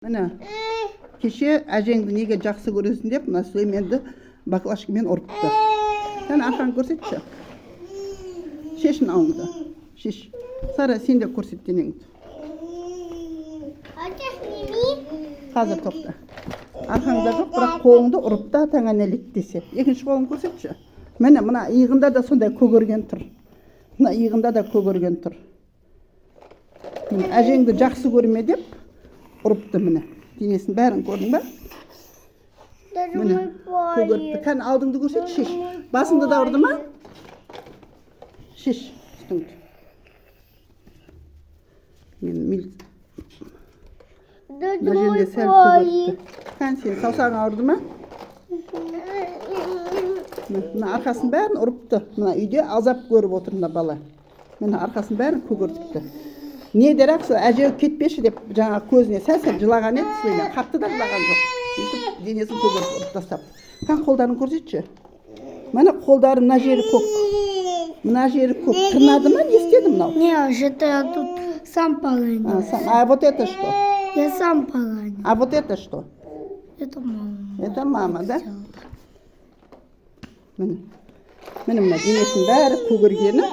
Міне, кеше әжеңді неге жақсы көресің деп, мына Сүлейменді баклажкамен ұрыпты. Сен арқаңды көрсетші. Шеш мынауыңды. Шеш. Сара, сен де көрсет денеңді. Қазір тоқта. Арқаңда жоқ, бірақ қолыңды ұрыпты атаңа нәлет десе. Екінші қолын көрсетші. Міне, мына иығында да сондай көгерген тұр. Мына иығында да көгерген тұр. Әжеңді жақсы көрме деп ұрыпты міне. Денесін бәрін көрдің ба? Міне, көгеріпті. Кән алдыңды көрсет, шеш. Басыңды да ұрды ма? Шеш, үстіңді. Мына жерде сәл көгеріпті. Кән сен саусағың ауырды ма? Мына арқасын бәрін ұрыпты. Мына үйде азап көріп отыр мына бала. Мына арқасын бәрін көгертіпті. Не дерек сол әже кетпеші деп жаңа көзіне сәл жылаған еді Сүлеймен. Қатты да жылаған жоқ. Сөйтіп денесін көгертіп ұрып тастапты. Қан қолдарын көрсетші. Мына қолдары мына жері көк. Мына жері көк. Тырнады ма? Не істеді мынау? Не, это я тут сам поранил. А вот это что? Я сам поранил. А вот это что? Это мама. Это мама, да? Міне мына денесінің бәрі көгергені.